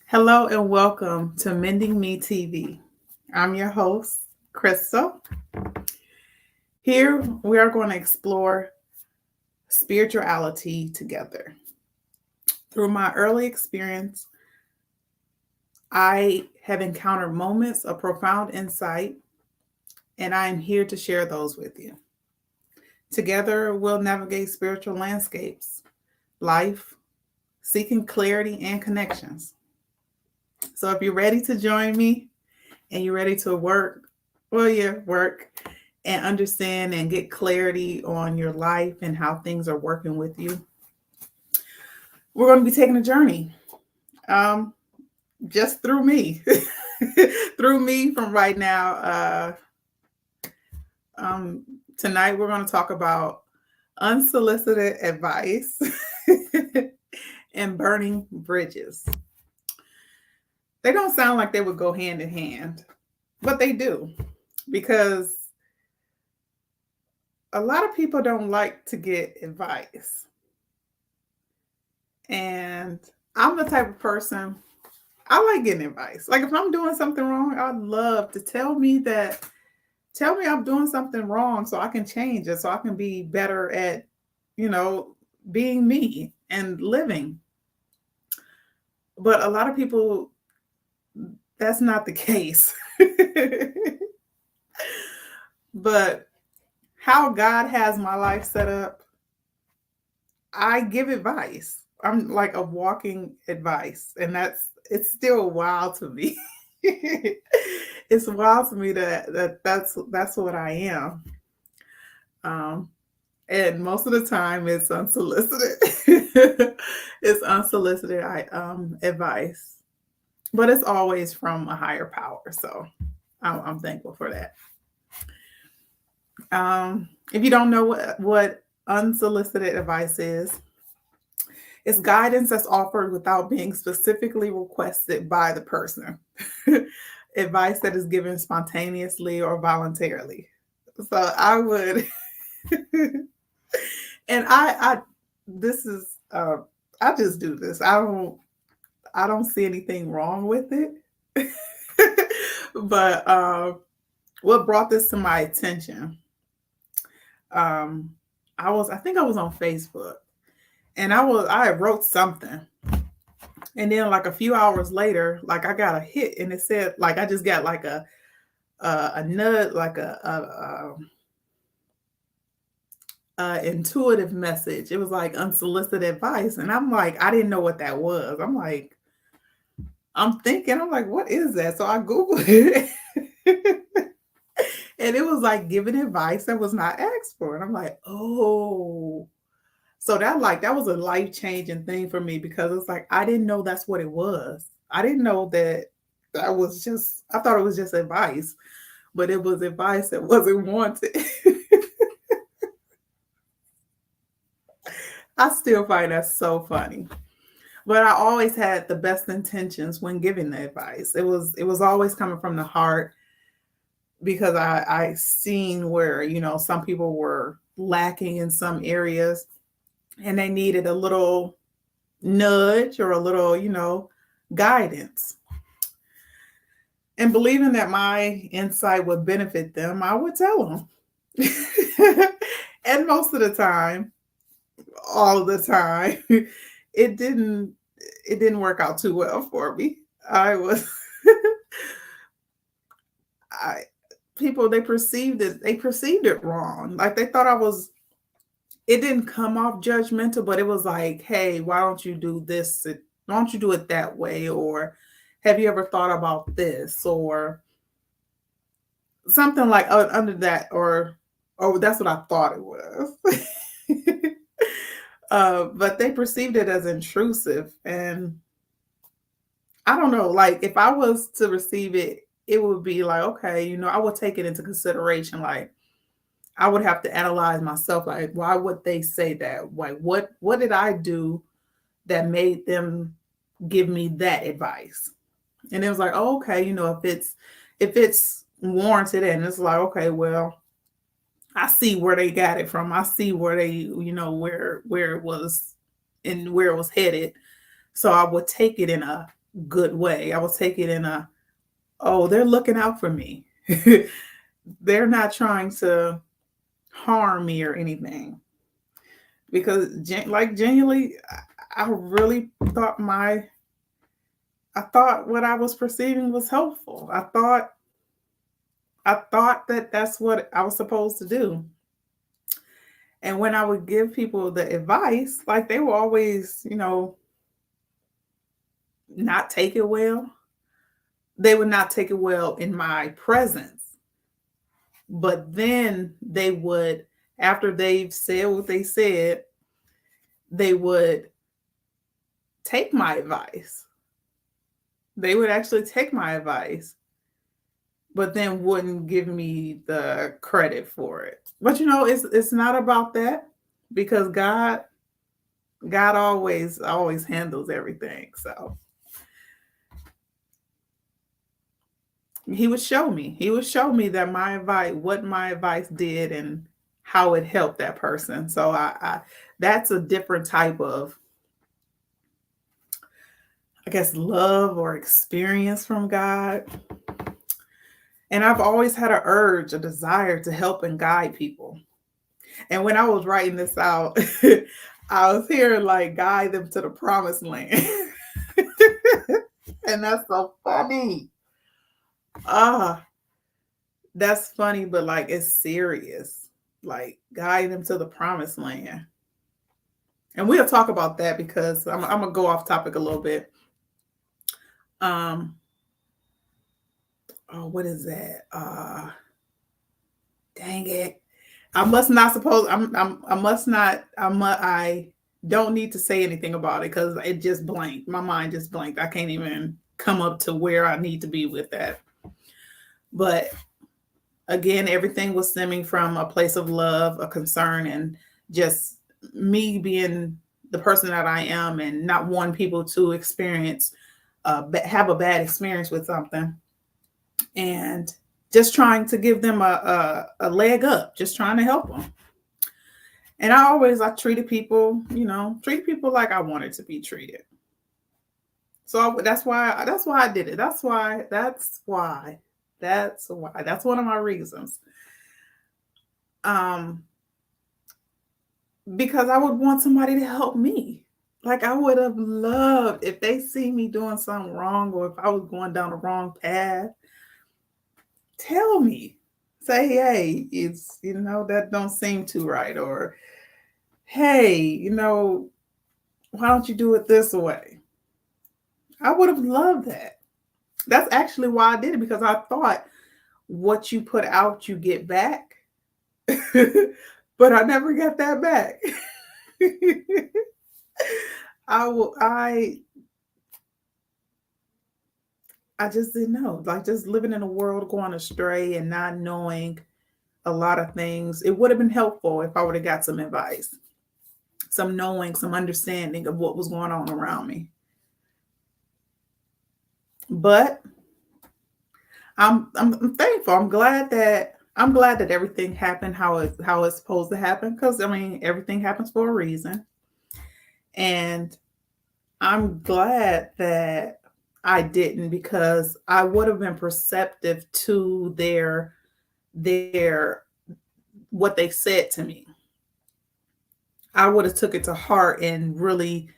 Hello and welcome to Mending Me TV. I'm your host, Crystal. Here we are going to explore spirituality together. Through my early experience, I have encountered moments of profound insight, and I am here to share those with you. Together, we'll navigate spiritual landscapes, life, seeking clarity and connections. So if you're ready to join me and you're ready to work and understand and get clarity on your life and how things are working with you, we're going to be taking a journey um, just through me, through me from right now. Tonight, we're going to talk about unsolicited advice and burning bridges. They don't sound like they would go hand in hand, but they do, because a lot of people don't like to get advice. And I'm the type of person, I like getting advice. Like if I'm doing something wrong, I'd love to tell me I'm doing something wrong so I can change it, so I can be better at, you know, being me and living. But a lot of people, that's not the case. But how God has my life set up, I give advice. I'm like a walking advice, and it's still wild to me. It's wild to me that's what I am. Um, and most of the time it's unsolicited. It's unsolicited advice, but it's always from a higher power. So I'm thankful for that. If you don't know what unsolicited advice is, it's guidance that's offered without being specifically requested by the person. Advice that is given spontaneously or voluntarily. So I would, and I this is, I just do this. I don't see anything wrong with it. But what brought this to my attention? Um, I think I was on Facebook, and I wrote something, and then like a few hours later, like I got a hit, and it said like I just got like a nudge, like a intuitive message. It was like unsolicited advice, and I'm like, I didn't know what that was. I'm like, what is that? So I googled it. And it was like giving advice that was not asked for, and I'm like, oh. So that was a life-changing thing for me, because it's like I didn't know that's what it was. I didn't know that was just, I thought it was just advice, but it was advice that wasn't wanted. I still find that so funny. But I always had the best intentions when giving the advice. It was always coming from the heart, because I seen where, some people were lacking in some areas, and they needed a little nudge or a little, guidance. And believing that my insight would benefit them, I would tell them. And most of the time, all the time, it didn't work out too well for me. I was I people, they perceived it wrong. Like they thought it didn't come off judgmental, but it was like, hey, why don't you do this? Why don't you do it that way? Or have you ever thought about this? Or something like under that, or that's what I thought it was. But they perceived it as intrusive. And I don't know, like if I was to receive it, it would be like, okay, I would take it into consideration. Like I would have to analyze myself. Like, why would they say that? Like, what did I do that made them give me that advice? And it was like, oh, okay, if it's warranted, and it's like, okay, well, I see where they got it from. I see where they, where it was and where it was headed. So I would take it in a good way. I would take it in a, oh, they're looking out for me. They're not trying to harm me or anything. Because like genuinely, I really thought I thought what I was perceiving was helpful. I thought that that's what I was supposed to do. And when I would give people the advice, like they will always, not take it well. They would not take it well in my presence. But then they would, after they've said what they said, they would take my advice. They would actually take my advice, but then wouldn't give me the credit for it. But it's not about that, because God always handles everything. So he would show me that my advice, what my advice did and how it helped that person. So I that's a different type of, I guess, love or experience from God. And I've always had an urge, a desire to help and guide people. And when I was writing this out, I was hearing like guide them to the promised land. And that's so funny. Ah, that's funny, but like it's serious. Like guide them to the promised land. And we'll talk about that because I'm gonna go off topic a little bit. Um, oh, what is that? Dang it. I must not suppose I must not I don't need to say anything about it because it just blanked. My mind just blanked. I can't even come up to where I need to be with that. But again, everything was stemming from a place of love, a concern, and just me being the person that I am and not wanting people to experience have a bad experience with something, and just trying to give them a leg up, just trying to help them. And I treated people, treat people like I wanted to be treated. So that's why I did it. That's one of my reasons. Um, because I would want somebody to help me. Like I would have loved if they see me doing something wrong or if I was going down the wrong path, tell me. Say, hey, it's that don't seem too right, or hey, why don't you do it this way? I would have loved that. That's actually why I did it, because I thought what you put out, you get back. But I never got that back. I just didn't know. Like just living in a world going astray and not knowing a lot of things. It would have been helpful if I would have got some advice, some knowing, some understanding of what was going on around me. But I'm thankful. I'm glad that everything happened how it's supposed to happen, because I mean everything happens for a reason. And I'm glad that I didn't, because I would have been perceptive to their what they said to me. I would have took it to heart and really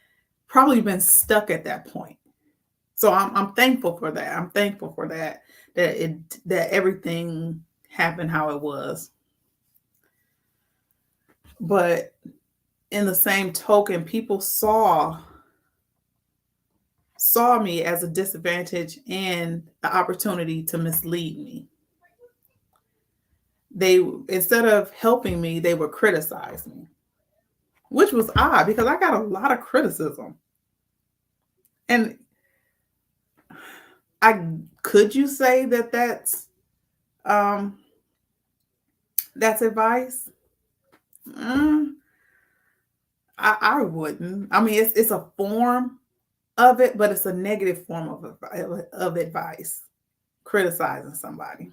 probably been stuck at that point. So I'm thankful for that. I'm thankful for that everything happened how it was. But in the same token, people saw me as a disadvantage and the opportunity to mislead me. They, instead of helping me, they would criticize me, which was odd because I got a lot of criticism. And I could you say that um that's advice? Mm, I wouldn't. I mean, it's a form of it, but it's a negative form of advice, criticizing somebody.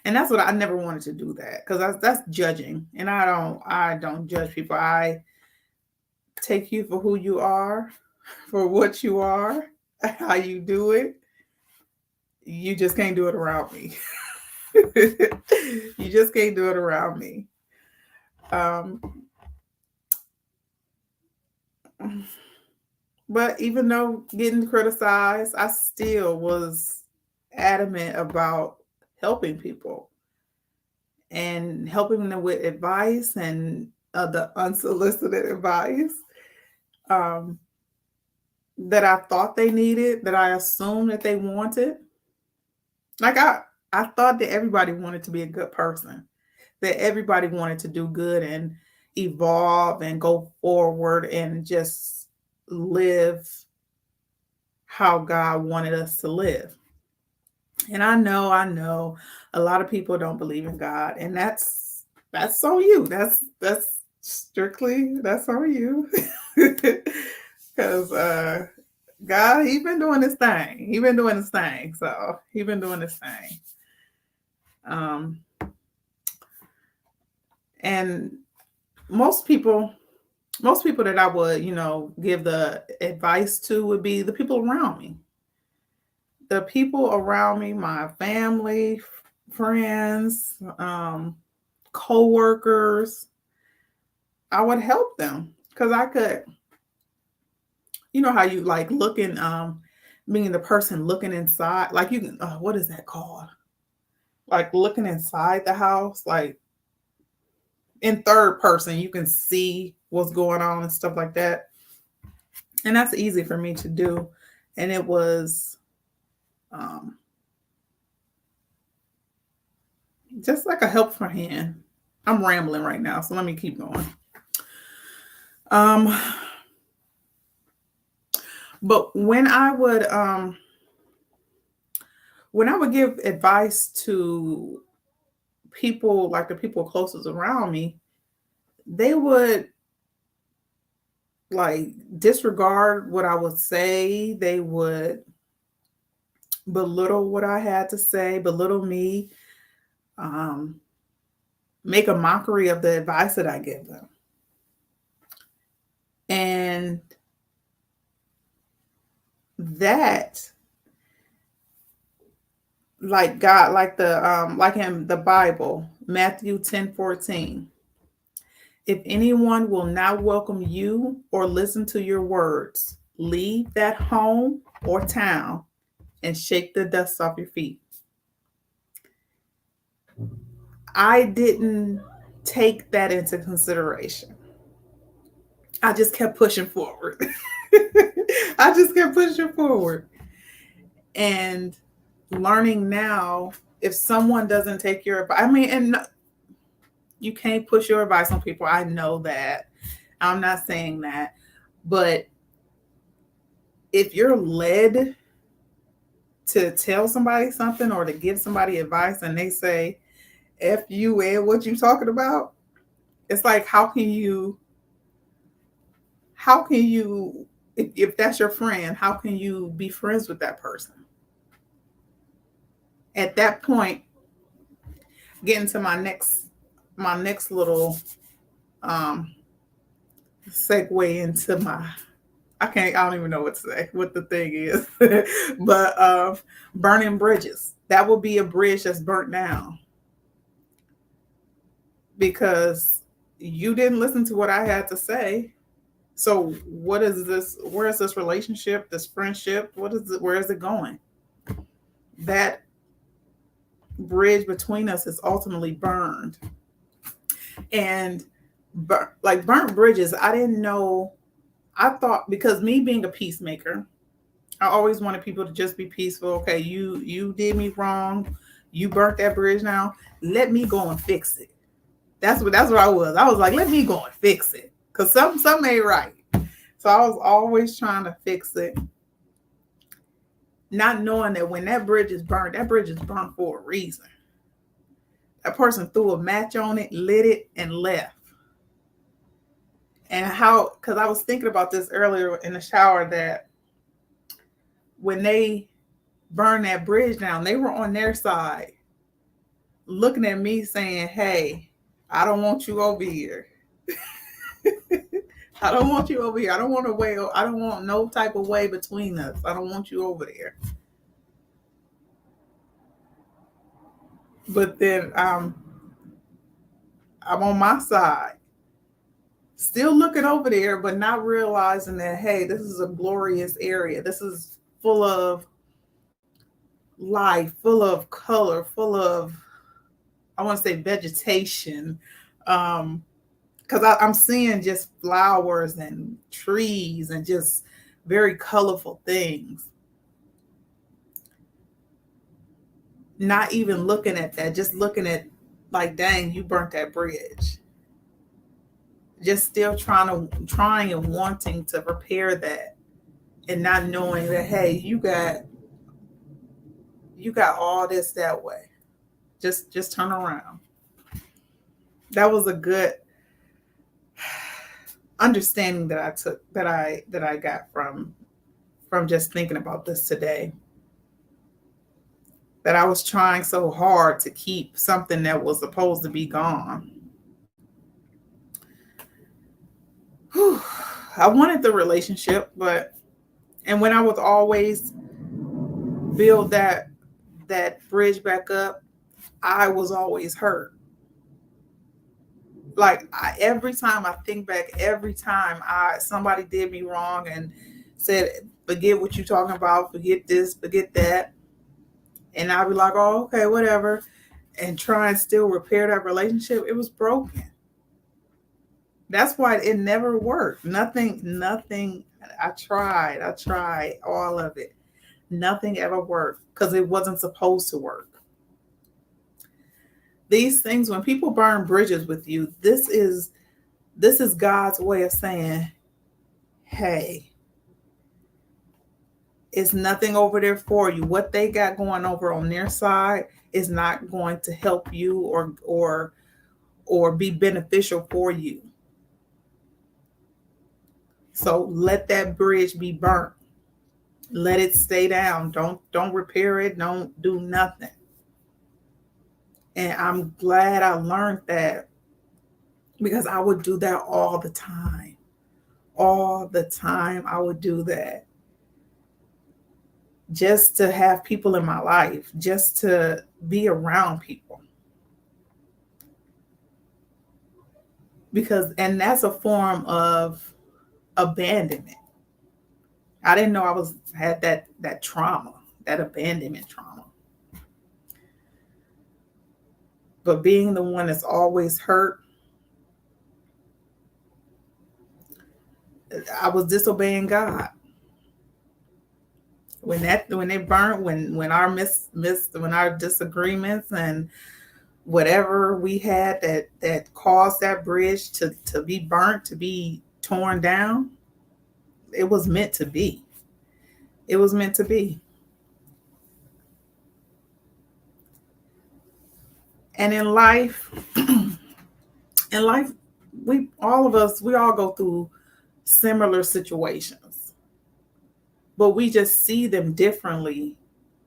And that's what I never wanted to do, that because that's judging, and I don't judge people. I take you for who you are, for what you are, how you do it, you just can't do it around me. You just can't do it around me. Um, but even though getting criticized, I still was adamant about helping people and helping them with advice and the unsolicited advice um, that I thought they needed, that I assumed that they wanted. Like I thought that everybody wanted to be a good person, that everybody wanted to do good and evolve and go forward and just live how God wanted us to live. And I know a lot of people don't believe in God, and that's on you. That's strictly that's on you. Because God, He's been doing this thing. He's been doing this thing. So He's been doing this thing. Um, and most people that I would, give the advice to would be the people around me. The people around me, my family, friends, co-workers, I would help them because I could, you know how you like looking, being the person looking inside, like you can, what is that called? Like looking inside the house, like in third person, you can see what's going on and stuff like that. And that's easy for me to do. And it was just like a helpful hand. I'm rambling right now, so let me keep going. But when I would give advice to people, like the people closest around me, they would like disregard what I would say. They would belittle what I had to say, belittle me, make a mockery of the advice that I give them. And that, like God, like in the Bible, Matthew 10:14. If anyone will not welcome you or listen to your words, leave that home or town and shake the dust off your feet. I didn't take that into consideration. I just kept pushing forward. I just kept pushing forward. And learning now, if someone doesn't take your advice, I mean, and you can't push your advice on people. I know that. I'm not saying that. But if you're led to tell somebody something or to give somebody advice and they say, F you and what you talking about, it's like, how can you, if that's your friend, how can you be friends with that person? At that point, getting to my next little segue into I don't even know what to say, what the thing is, but burning bridges. That will be a bridge that's burnt down because you didn't listen to what I had to say. So what is this? Where is this relationship, this friendship? What is it? Where is it going? That bridge between us is ultimately burned. And like burnt bridges, I didn't know. I thought, because me being a peacemaker, I always wanted people to just be peaceful. Okay, you did me wrong. You burnt that bridge now. Let me go and fix it. That's what I was. I was like, let me go and fix it. Because something ain't right. So I was always trying to fix it. Not knowing that when that bridge is burnt for a reason. That person threw a match on it, lit it, and left. And because I was thinking about this earlier in the shower, that when they burned that bridge down, they were on their side looking at me saying, hey, I don't want you over here. I don't want you over here. I don't want a way. I don't want no type of way between us. I don't want you over there. But then I'm on my side, still looking over there, but not realizing that, hey, this is a glorious area. This is full of life, full of color, full of, I want to say vegetation. Because I'm seeing just flowers and trees and just very colorful things. Not even looking at that, just looking at, like, dang, you burnt that bridge. Just still trying and wanting to repair that, and not knowing that, hey, you got all this that way. Just turn around. That was a good understanding that I took, that I got from just thinking about this today. That I was trying so hard to keep something that was supposed to be gone. Whew. I wanted the relationship, and when I was always build that bridge back up, I was always hurt. Like, every time I think back, every time somebody did me wrong and said, forget what you're talking about, forget this, forget that, and I'd be like, oh, okay, whatever, and try and still repair that relationship, it was broken. That's why it never worked. Nothing. I tried all of it. Nothing ever worked because it wasn't supposed to work. These things, when people burn bridges with you, this is God's way of saying, hey, it's nothing over there for you. What they got going over on their side is not going to help you or be beneficial for you. So let that bridge be burnt. Let it stay down. Don't repair it. Don't do nothing. And I'm glad I learned that, because I would do that all the time. All the time I would do that. Just to have people in my life, just to be around people. And that's a form of abandonment. I didn't know had that trauma, that abandonment trauma. But being the one that's always hurt, I was disobeying God. When they burnt, when our disagreements and whatever we had that caused that bridge to be burnt, to be torn down, it was meant to be. It was meant to be. And in life, we all go through similar situations, but we just see them differently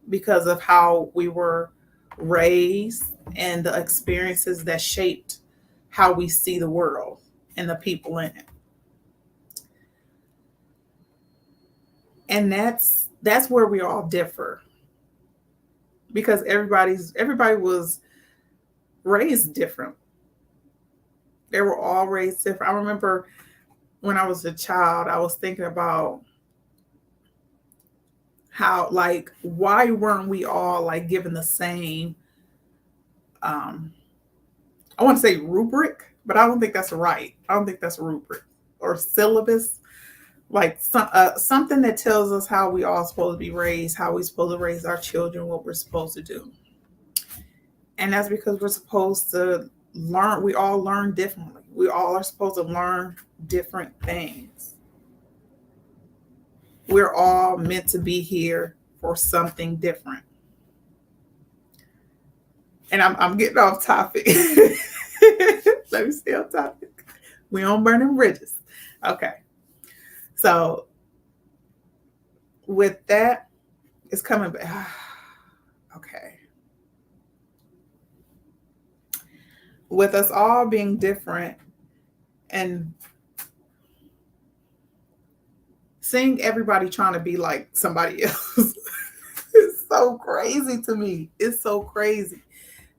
because of how we were raised and the experiences that shaped how we see the world and the people in it. And that's where we all differ, because everybody was raised different. They were all raised different. I remember when I was a child, I was thinking about how, like, why weren't we all like given the same, I want to say rubric, but I don't think that's right. I don't think that's a rubric or syllabus, like something that tells us how we all supposed to be raised, how we supposed to raise our children, what we're supposed to do. And that's because we're supposed to learn. We all learn differently. We all are supposed to learn different things. We're all meant to be here for something different. And I'm getting off topic. Let me stay on topic. We on burning bridges. Okay. So with that, it's coming back. Okay. With us all being different, and seeing everybody trying to be like somebody else. It's so crazy to me. It's so crazy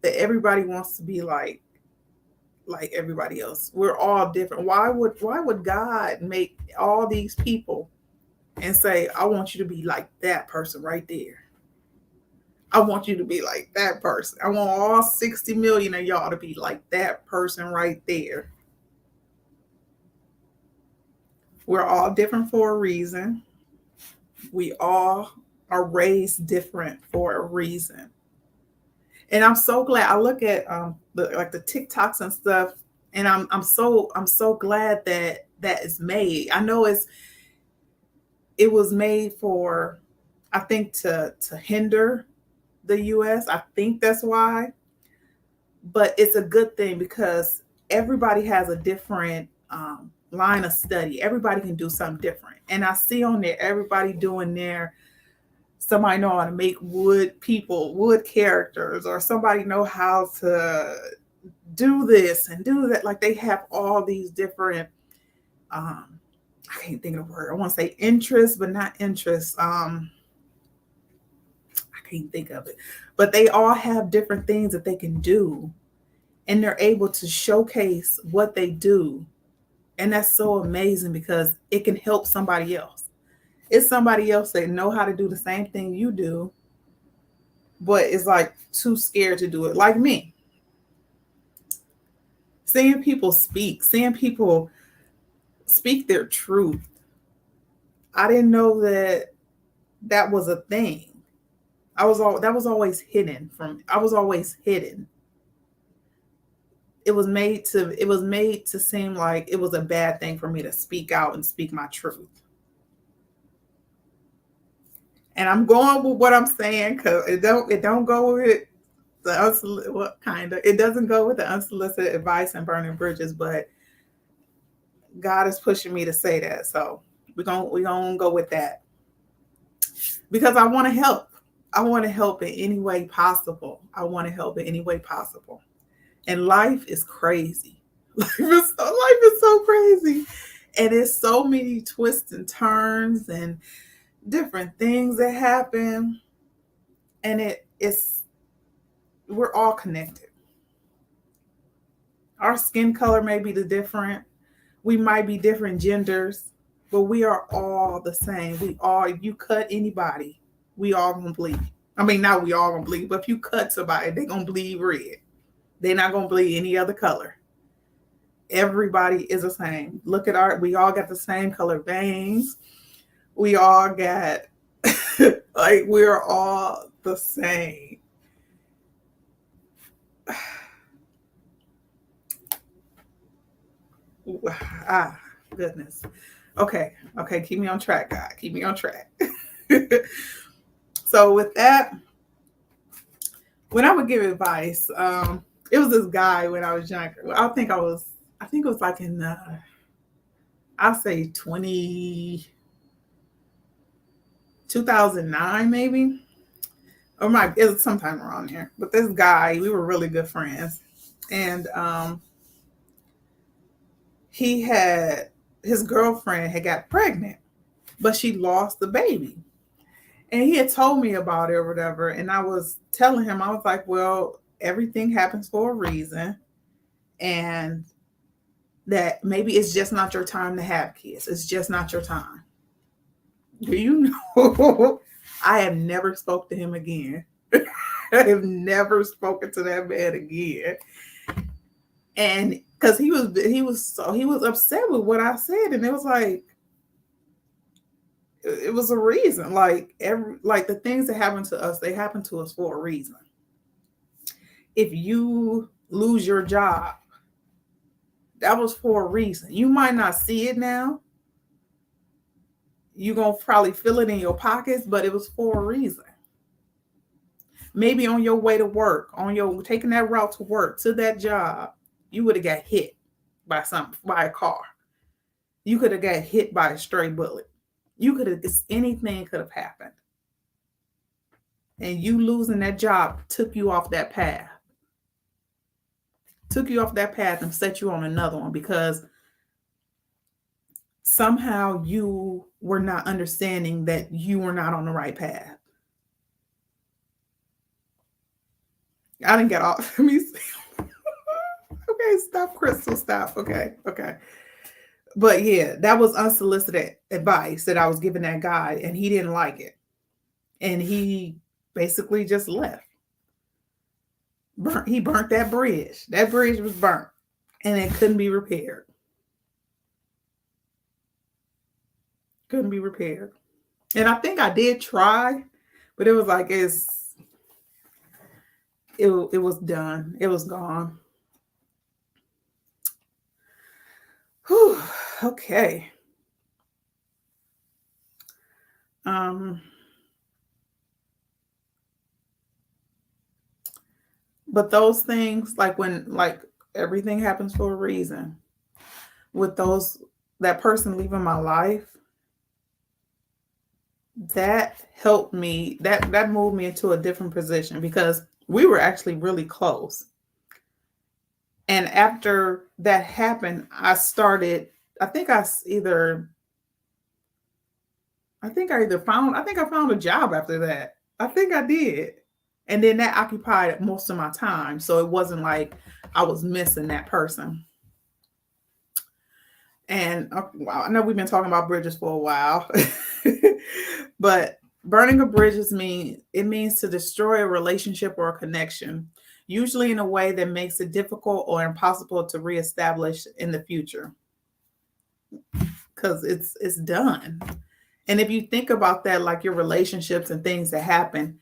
that everybody wants to be like everybody else. We're all different. Why would God make all these people and say, I want you to be like that person right there? I want you to be like that person. I want all 60 million of y'all to be like that person right there. We're all different for a reason. We all are raised different for a reason. And I'm so glad. I look at the TikToks and stuff, and I'm so glad that that is made. I know it was made for, I think, to hinder the US. I think that's why. But it's a good thing because everybody has a different line of study. Everybody can do something different. And I see on there everybody doing somebody know how to make wood characters, or somebody know how to do this and do that. Like they have all these different I can't think of the word. I want to say interests, but not interests. I can't think of it. But they all have different things that they can do, and they're able to showcase what they do. And that's so amazing because it can help somebody else. It's somebody else that know how to do the same thing you do, but is like too scared to do it. Like me. Seeing people seeing people speak their truth. I didn't know that was a thing. That was always hidden from. I was always hidden. It was made to seem like it was a bad thing for me to speak out and speak my truth. And I'm going with what I'm saying because it don't go with it doesn't go with the unsolicited advice and burning bridges, but God is pushing me to say that. So we're gonna go with that because I want to help. I want to help in any way possible. I want to help in any way possible. And life is crazy. Life is so crazy. And it's so many twists and turns and different things that happen. And we're all connected. Our skin color may be the different. We might be different genders, but we are all the same. If you cut anybody, we all gonna bleed. I mean, not we all gonna bleed, but if you cut somebody, they gonna bleed red. They're not gonna bleed any other color. Everybody is the same. We all got the same color veins. We all got like we're all the same. Ah, goodness. Okay, keep me on track, God. Keep me on track. So with that, when I would give advice, it was this guy when I was younger. I think it was like in I'll say 2009 maybe. Or it was sometime around there. But this guy, we were really good friends. And his girlfriend had got pregnant, but she lost the baby. And he had told me about it or whatever. And I was telling him, I was like, well, everything happens for a reason. And that maybe it's just not your time to have kids. It's just not your time. Do you know? I have never spoke to him again. I have never spoken to that man again. And because he was upset with what I said, and it was like it was a reason. Like the things that happen to us, they happen to us for a reason. If you lose your job, that was for a reason. You might not see it now. You're gonna probably feel it in your pockets, but it was for a reason. Maybe on your way to work, taking that route to work, to that job, you would have got hit by a car. You could have got hit by a stray bullet. Anything could have happened. And you losing that job took you off that path. And set you on another one because somehow you were not understanding that you were not on the right path. I didn't get off. Let me see. Okay, stop, Crystal. Stop. Okay, okay. But yeah, that was unsolicited advice that I was giving that guy, and he didn't like it. And he basically just left. He burnt that bridge. That bridge was burnt, and it couldn't be repaired. Couldn't be repaired. And I think I did try, but it was like it was done. It was gone. Whew, okay. Um, but those things, like when like everything happens for a reason. With those that person leaving my life, that helped me. That moved me into a different position because we were actually really close. And after that happened, I started. I think I either. I think I found a job after that. I think I did. And then that occupied most of my time. So it wasn't like I was missing that person. And I know we've been talking about bridges for a while, but burning a bridge means to destroy a relationship or a connection, usually in a way that makes it difficult or impossible to reestablish in the future because it's done. And if you think about that, like your relationships and things that happen,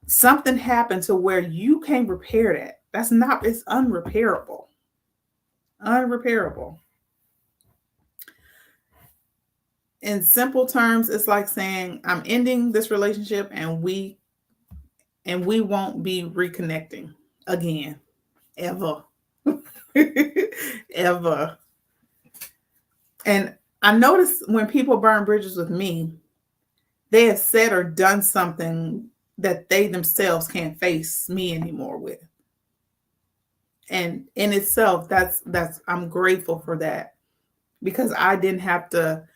something happened to where you can't repair that. It's unrepairable. Unrepairable. In simple terms, it's like saying, I'm ending this relationship and we won't be reconnecting again. Ever. Ever. And I notice when people burn bridges with me, they have said or done something that they themselves can't face me anymore with. And in itself, that's I'm grateful for that because I didn't have to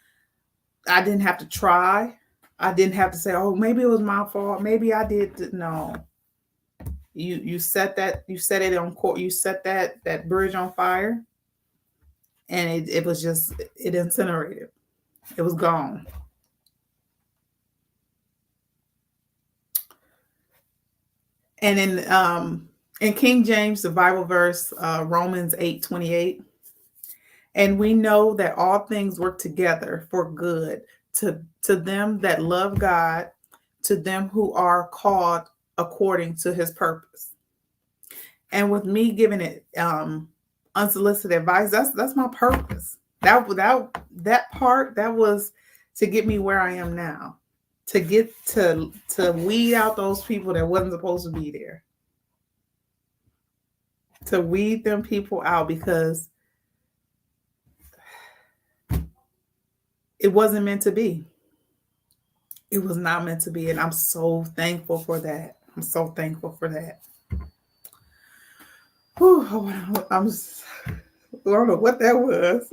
try. I didn't have to say, "Oh, maybe it was my fault. Maybe I did." No, you set it on court. You set that bridge on fire, and it was just it incinerated. It was gone. And in King James, the Bible verse Romans 8:28, and we know that all things work together for good to them that love God, to them who are called according to His purpose. And with me giving it unsolicited advice, that's my purpose. That part that was to get me where I am now, to get to weed out those people that wasn't supposed to be there, to weed them people out because it wasn't meant to be. It was not meant to be, and I'm so thankful for that. I'm so thankful for that. Whew, I don't know what that was.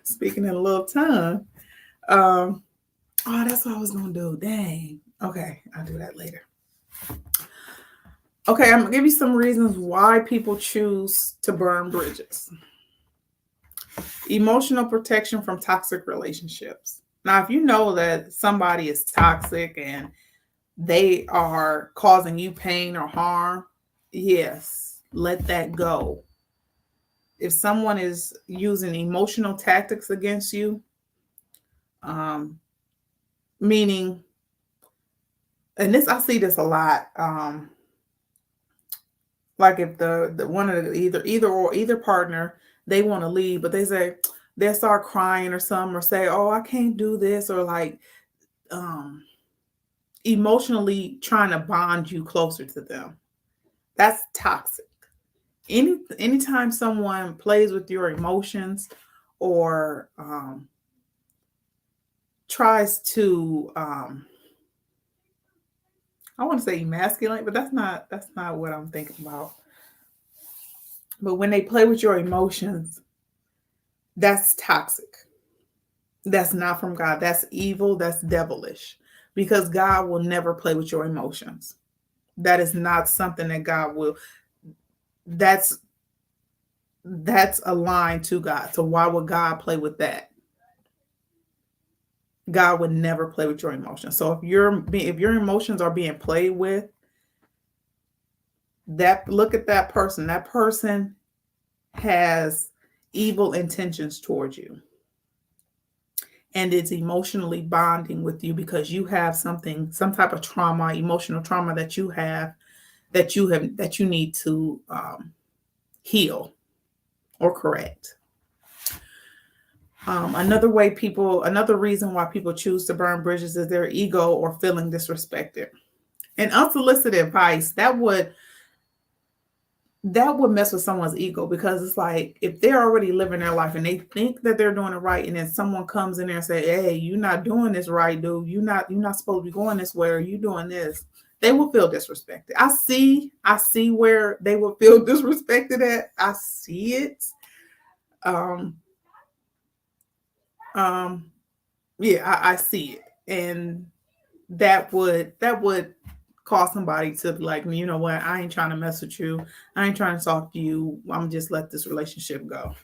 Speaking in a little tongue. Oh, that's what I was gonna do. Dang. Okay, I'll do that later. Okay, I'm gonna give you some reasons why people choose to burn bridges. Emotional protection from toxic relationships. Now, if you know that somebody is toxic and they are causing you pain or harm, yes, let that go. If someone is using emotional tactics against you, um, meaning, and this I see this a lot. Like if the one of the either partner they want to leave, but they'll start crying or something, or say, "Oh, I can't do this," or like emotionally trying to bond you closer to them. That's toxic. Anytime someone plays with your emotions or tries to I want to say emasculate, but that's not what I'm thinking about. But when they play with your emotions, That's toxic. That's not from God. That's evil. That's devilish. Because God will never play with your emotions. That is not something that God will. That's a line to God. So why would God play with that? God would never play with your emotions. So if your emotions are being played with, look at that person. That person has evil intentions towards you. And it's emotionally bonding with you because you have some type of trauma, emotional trauma that you need to heal or correct. Another reason why people choose to burn bridges is their ego or feeling disrespected. And unsolicited advice, that would mess with someone's ego, because it's like, if they're already living their life and they think that they're doing it right, and then someone comes in there and say, hey, you're not doing this right, dude. You're not supposed to be going this way, or you doing this. They will feel disrespected. I see where they will feel disrespected at. I see it. Yeah, I see it. And that would cause somebody to be like, you know what, I ain't trying to mess with you. I ain't trying to talk to you. I'm just let this relationship go.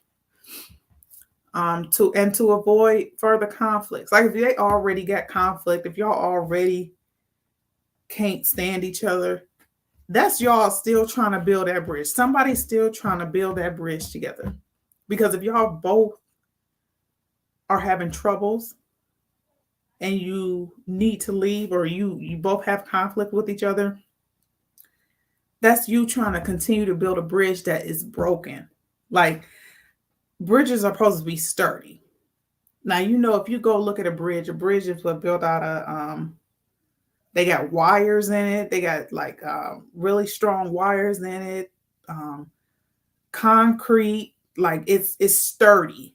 To avoid further conflicts. Like if they already got conflict, if y'all already can't stand each other, that's y'all still trying to build that bridge. Somebody's still trying to build that bridge together. Because if y'all both are having troubles and you need to leave, or you both have conflict with each other, that's you trying to continue to build a bridge that is broken. Like, bridges are supposed to be sturdy. Now, if you go look at a bridge is what built out of, they got wires in it. They got like really strong wires in it. Concrete, like it's sturdy.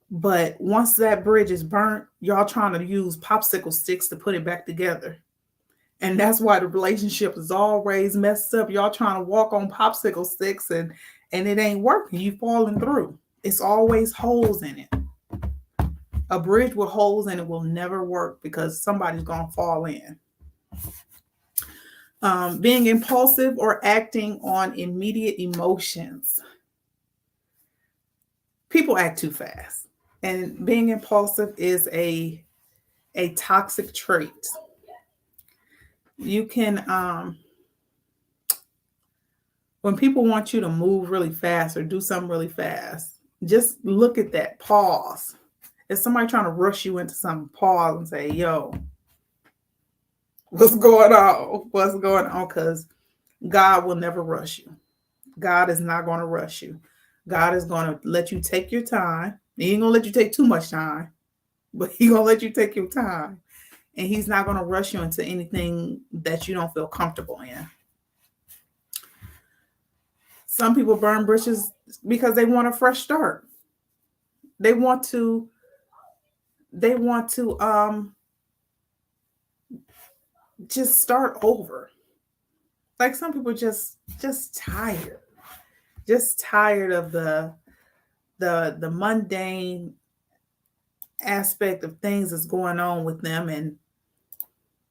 But once that bridge is burnt, y'all trying to use popsicle sticks to put it back together. And that's why the relationship is always messed up. Y'all trying to walk on popsicle sticks and it ain't working. You falling through. It's always holes in it. A bridge with holes in it will never work because somebody's going to fall in. Being impulsive or acting on immediate emotions. People act too fast. And being impulsive is a toxic trait. You can, when people want you to move really fast or do something really fast, just look at that. Pause. If somebody trying to rush you into something, pause and say, yo, what's going on? What's going on? Because God will never rush you. God is not going to rush you. God is going to let you take your time. He ain't going to let you take too much time, but he's going to let you take your time. And he's not going to rush you into anything that you don't feel comfortable in. Some people burn bridges because they want a fresh start. They want to just start over. Like some people just tired. Just tired of the mundane aspect of things that's going on with them. And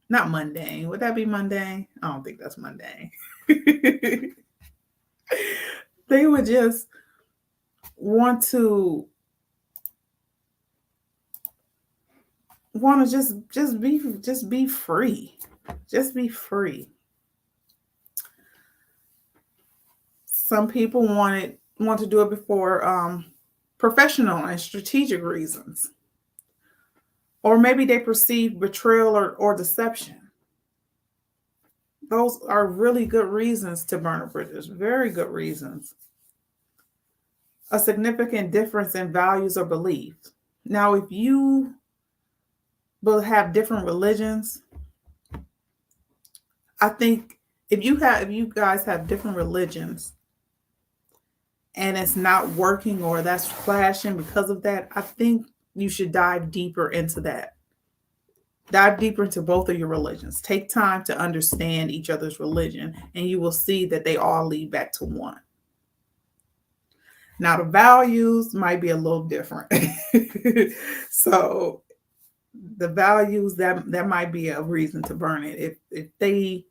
not mundane. Would that be mundane? I don't think that's mundane. They would just want to just be free. Just be free. Some people want to do it for professional and strategic reasons. Or maybe they perceive betrayal or deception. Those are really good reasons to burn bridges. Very good reasons. A significant difference in values or beliefs. Now, if you will have different religions, I think if you guys have different religions and it's not working or that's clashing because of that, I think you should dive deeper into that. Dive deeper into both of your religions. Take time to understand each other's religion, and you will see that they all lead back to one. Now the values might be a little different. So the values, that might be a reason to burn it. If they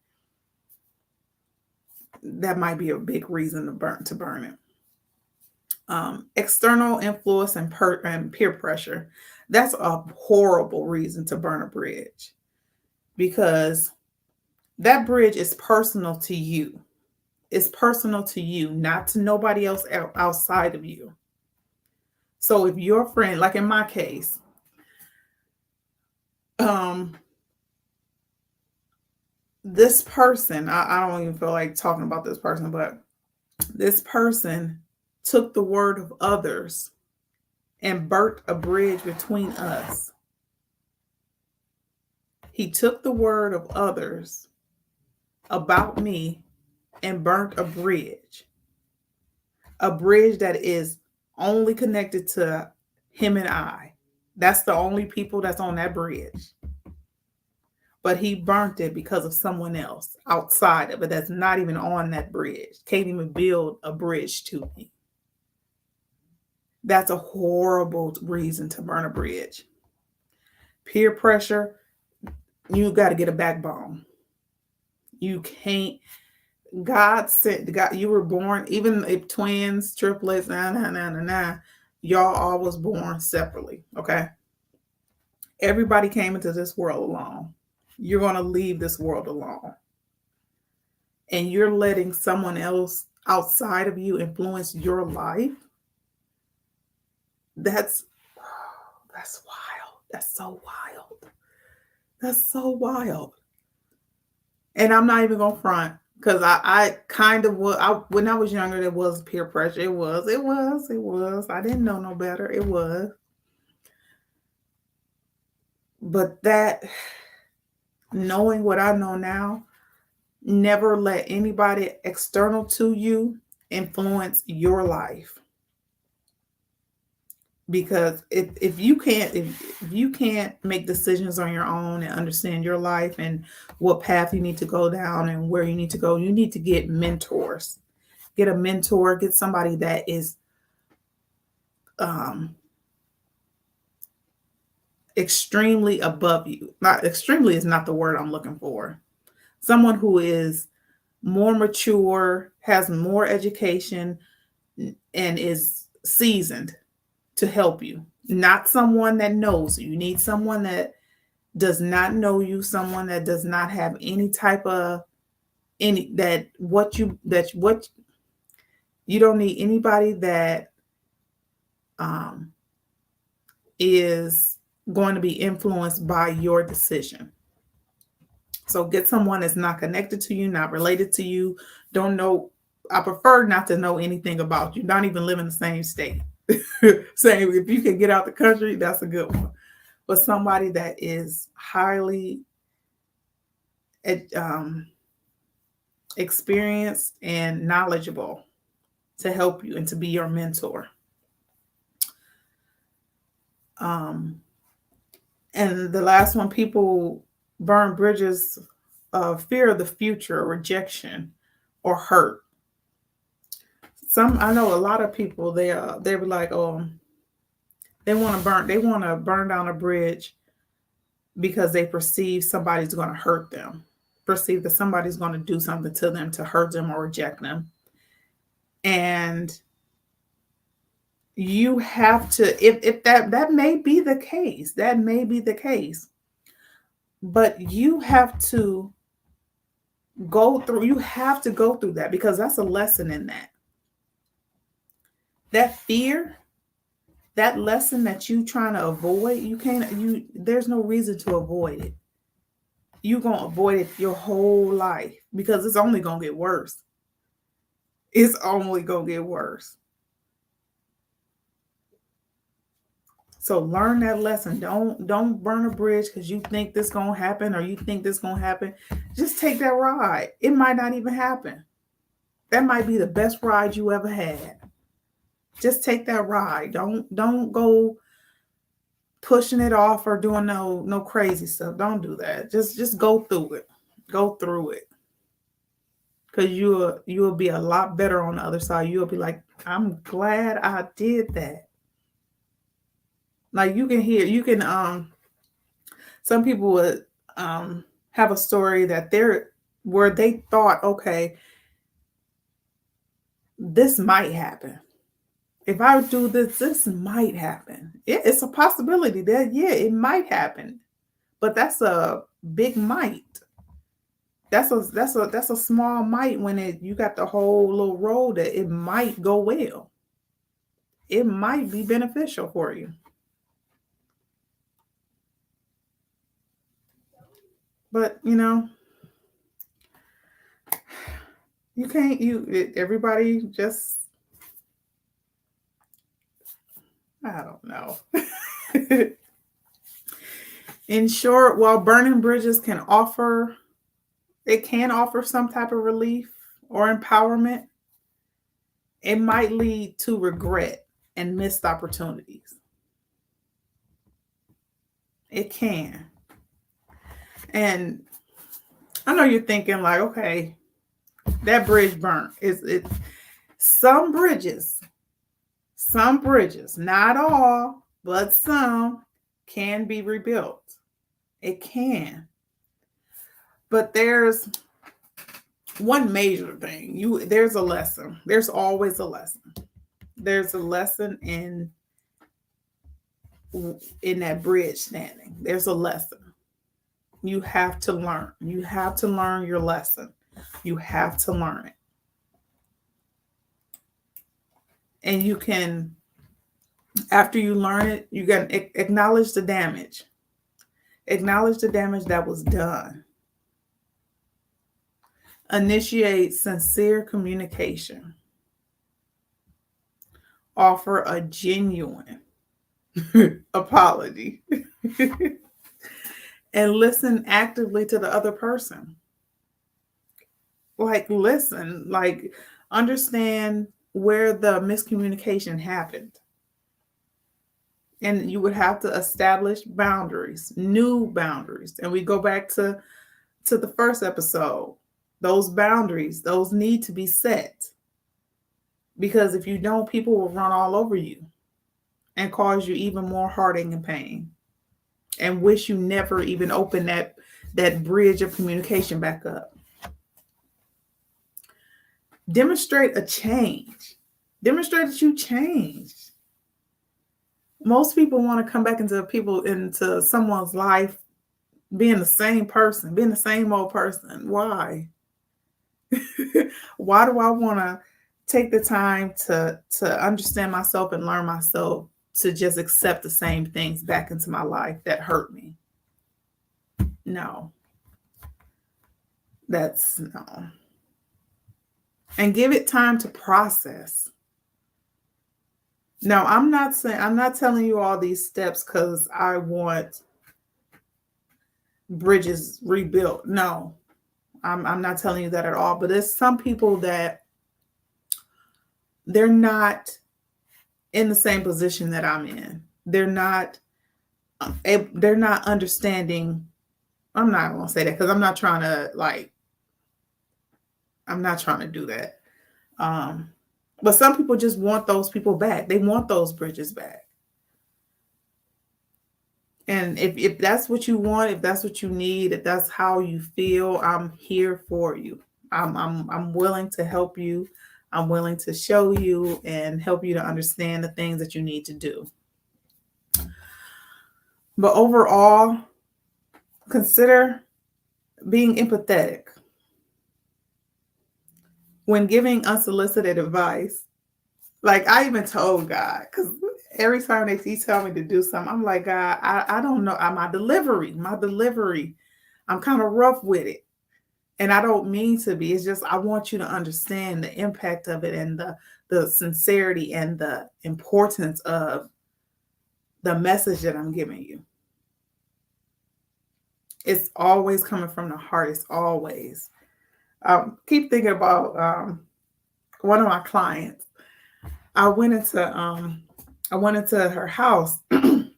that might be a big reason to burn it. External influence and peer pressure. That's a horrible reason to burn a bridge, because that bridge is personal to you. It's personal to you, not to nobody else outside of you. So if your friend, like in my case, um, this person, I don't even feel like talking about this person, but this person took the word of others and burnt a bridge between us. He took the word of others about me and burnt a bridge that is only connected to him and I. That's the only people that's on that bridge. But he burnt it because of someone else outside of it that's not even on that bridge. Can't even build a bridge to me. That's a horrible reason to burn a bridge. Peer pressure, you got to get a backbone. You can't. God said, God, you were born, even if twins, triplets, y'all all was born separately. Okay. Everybody came into this world alone. You're going to leave this world alone. And you're letting someone else outside of you influence your life. That's wild. That's so wild. That's so wild. And I'm not even going to front, because I kind of was, when I was younger, there was peer pressure. It was. I didn't know no better. It was. But that, knowing what I know now, never let anybody external to you influence your life. Because if you can't make decisions on your own and understand your life and what path you need to go down and where you need to go, you need to get mentors. Get a mentor, get somebody that is extremely above you. Not extremely is not the word I'm looking for. Someone who is more mature, has more education, and is seasoned to help you. Not someone that knows you. You need someone that does not know you, someone that does not have any type of what you don't need anybody that is going to be influenced by your decision. So get someone that's not connected to you, not related to you, don't know. I prefer not to know anything about you, not even live in the same state. Saying if you can get out the country, that's a good one. But somebody that is highly experienced and knowledgeable to help you and to be your mentor. And the last one, people burn bridges of fear of the future, rejection, or hurt. I know a lot of people, they were like, oh, they want to burn down a bridge because they perceive somebody's going to hurt them, perceive that somebody's going to do something to them to hurt them or reject them. And you have to, if that may be the case, but you have to go through that, because that's a lesson in that fear, that lesson that you trying to avoid. There's no reason to avoid it. You're going to avoid it your whole life, because it's only going to get worse. It's only going to get worse. So learn that lesson. Don't burn a bridge because you think this going to happen or you think this going to happen. Just take that ride. It might not even happen. That might be the best ride you ever had. Just take that ride. Don't go pushing it off or doing no crazy stuff. Don't do that. Just go through it. Go through it. because you'll be a lot better on the other side. You'll be like, I'm glad I did that. Like you can some people would have a story that where they thought, okay, this might happen. If I do this, this might happen. It's a possibility that, yeah, it might happen. But that's a big might. That's a small might when you got the whole little road that it might go well. It might be beneficial for you. But you can't everybody just, I don't know. In short, while burning bridges can offer some type of relief or empowerment, it might lead to regret and missed opportunities. It can. And I know you're thinking like, okay, that bridge burnt. Some bridges, not all, but some can be rebuilt. It can. But there's one major thing. There's a lesson. There's always a lesson. There's a lesson in that bridge standing. There's a lesson. You have to learn. You have to learn your lesson. You have to learn it. And you can, after you learn it, you can acknowledge the damage. Acknowledge the damage that was done. Initiate sincere communication. Offer a genuine apology. And listen actively to the other person. Like, listen, like, understand where the miscommunication happened. And you would have to establish boundaries, new boundaries. And we go back to the first episode. Those boundaries, those need to be set. Because if you don't, people will run all over you and cause you even more heartache and pain. And wish you never even opened that bridge of communication back up. Demonstrate a change. Demonstrate that you changed. Most people want to come back into someone's life being the same person, being the same old person. Why? Why do I want to take the time to understand myself and learn myself to just accept the same things back into my life that hurt me? No. No. And give it time to process. No, I'm not telling you all these steps because I want bridges rebuilt. No, I'm not telling you that at all. But there's some people that they're not in the same position that I'm in. They're not understanding. I'm not going to say that because I'm not trying to do that. But some people just want those people back. They want those bridges back. And if that's what you want, if that's what you need, if that's how you feel, I'm here for you. I'm willing to help you. I'm willing to show you and help you to understand the things that you need to do. But overall, consider being empathetic. When giving unsolicited advice, like I even told God, because every time he tell me to do something, I'm like, God, I don't know. My delivery, I'm kind of rough with it. And I don't mean to be. It's just I want you to understand the impact of it and the sincerity and the importance of the message that I'm giving you. It's always coming from the heart. It's always. Keep thinking about one of my clients. I went into her house and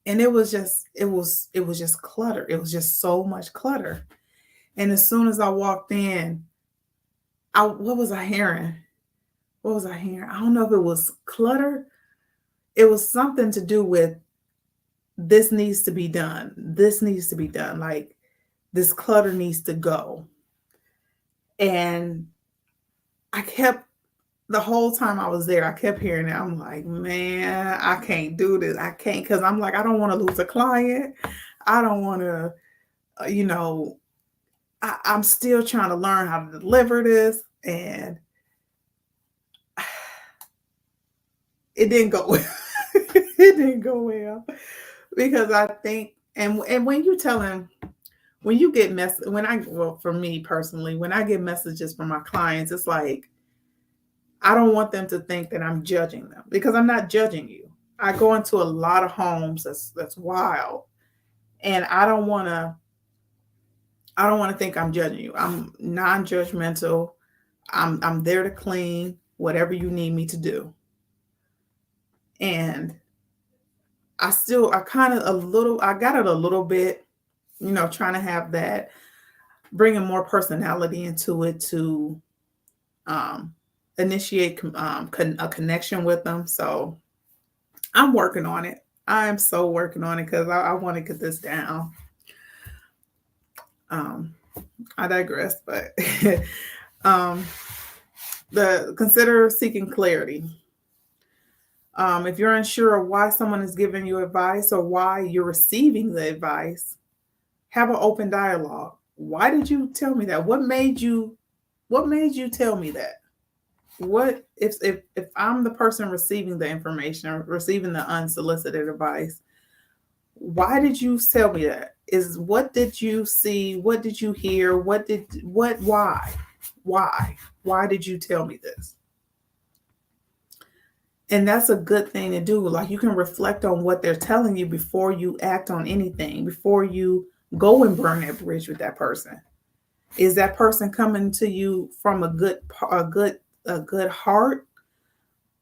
it was just clutter. It was just so much clutter. And as soon as I walked in, what was I hearing? What was I hearing? I don't know if it was clutter. It was something to do with this needs to be done. This needs to be done. Like this clutter needs to go. And I kept the whole time I was there, I kept hearing it. I'm like, man, I can't do this. I can't because I'm like, I don't want to lose a client. I don't want to, you know, I'm still trying to learn how to deliver this. And it didn't go well. It didn't go well because I think, and when you tell him, when you get well, for me personally, when I get messages from my clients, it's like, I don't want them to think that I'm judging them because I'm not judging you. I go into a lot of homes that's wild, and I don't want to think I'm judging you. I'm non-judgmental. I'm there to clean whatever you need me to do. And I got it a little bit, trying to have that, bringing more personality into it to um, initiate a connection with them. So I'm working on it. I'm so working on it because I want to get this down. Um, I digress, but um, consider seeking clarity. If you're unsure of why someone is giving you advice or why you're receiving the advice, have an open dialogue. Why did you tell me that? What made you tell me that? What if I'm the person receiving the information or receiving the unsolicited advice? Why did you tell me that? What did you see? What did you hear? Why? Why did you tell me this? And that's a good thing to do. Like, you can reflect on what they're telling you before you act on anything, before you go and burn that bridge with that person. Is that person coming to you from a good heart,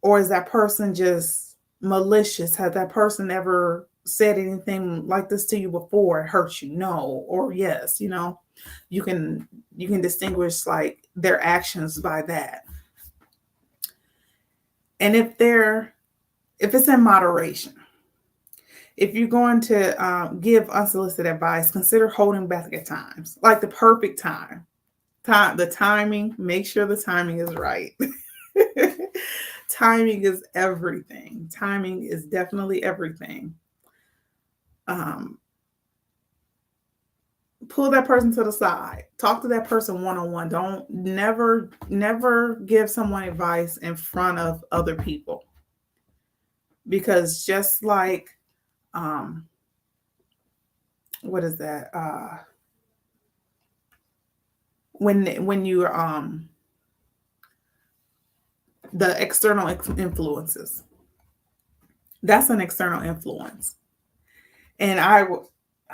or is that person just malicious? Has that person ever said anything like this to you before? It hurts you? No, or yes. You can distinguish like their actions by that. And if it's in moderation, if you're going to give unsolicited advice, consider holding back at times, like the perfect time. The timing, make sure the timing is right. Timing is everything. Timing is definitely everything. Um, Pull that person to the side. Talk to that person one-on-one. Don't never give someone advice in front of other people. Because just like what is that? When you're the external influences. That's an external influence. And I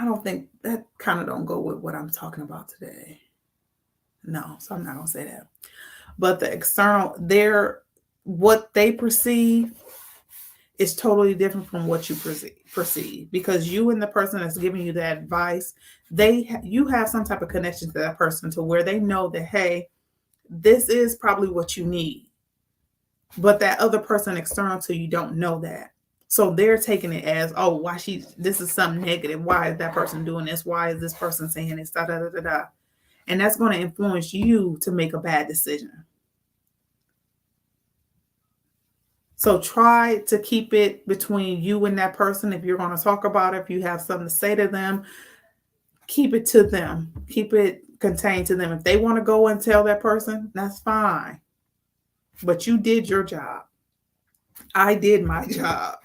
don't think that kind of don't go with what I'm talking about today. No, so I'm not gonna say that. But the external, what they perceive is totally different from what you perceive, because you and the person that's giving you that advice, you have some type of connection to that person to where they know that, hey, this is probably what you need. But that other person external to you don't know that. So they're taking it as, oh, this is something negative. Why is that person doing this? Why is this person saying this? Da, da, da, da, da. And that's going to influence you to make a bad decision. So try to keep it between you and that person. If you're going to talk about it, if you have something to say to them, keep it to them. Keep it contained to them. If they want to go and tell that person, that's fine. But you did your job. I did my job.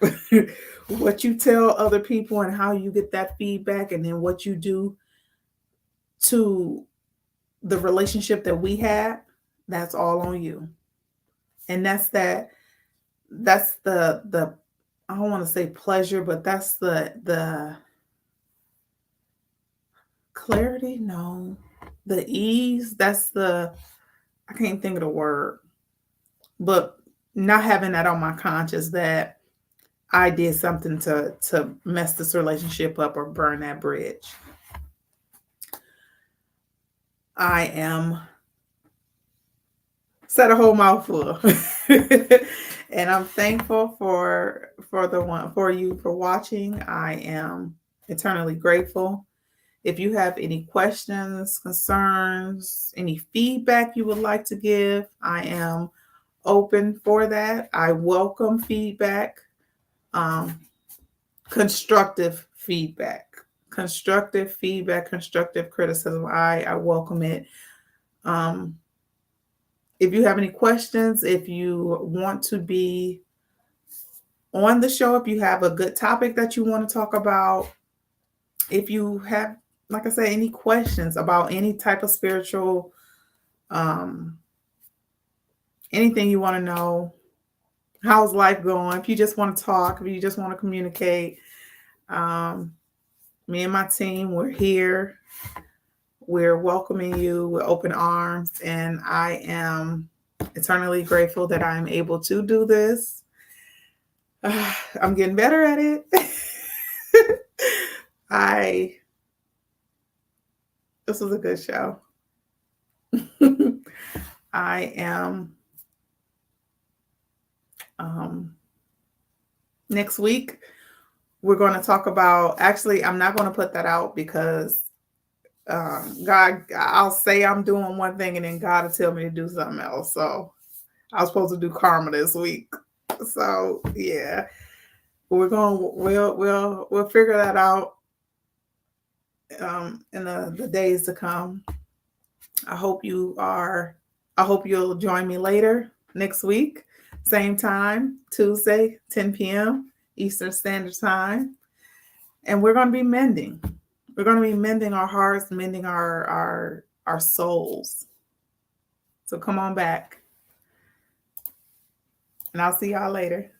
What you tell other people and how you get that feedback, and then what you do to the relationship that we had, that's all on you. And that's the I don't want to say pleasure, but that's the clarity. No, the ease. I can't think of the word, but not having that on my conscience that I did something to mess this relationship up or burn that bridge. I am Said a whole mouthful. And I'm thankful for the one for you for watching. I am eternally grateful. If you have any questions, concerns, any feedback you would like to give, I am open for that. I welcome feedback, um, constructive feedback, constructive criticism. I welcome it. Um, if you have any questions, if you want to be on the show, if you have a good topic that you want to talk about, if you have, like I said, any questions about any type of spiritual, um, anything you want to know, how's life going? If you just want to talk, if you just want to communicate, me and my team, we're here. We're welcoming you with open arms, and I am eternally grateful that I'm able to do this. I'm getting better at it. This was a good show. I am next week we're going to talk about, actually I'm not going to put that out because God, I'll say I'm doing one thing and then God will tell me to do something else. So I was supposed to do karma this week. So yeah, we'll figure that out in the days to come. I hope you'll join me later next week, same time, Tuesday, 10 p.m. Eastern Standard Time. And we're going to be mending. We're going to be mending our hearts, mending our souls. So come on back. And I'll see y'all later.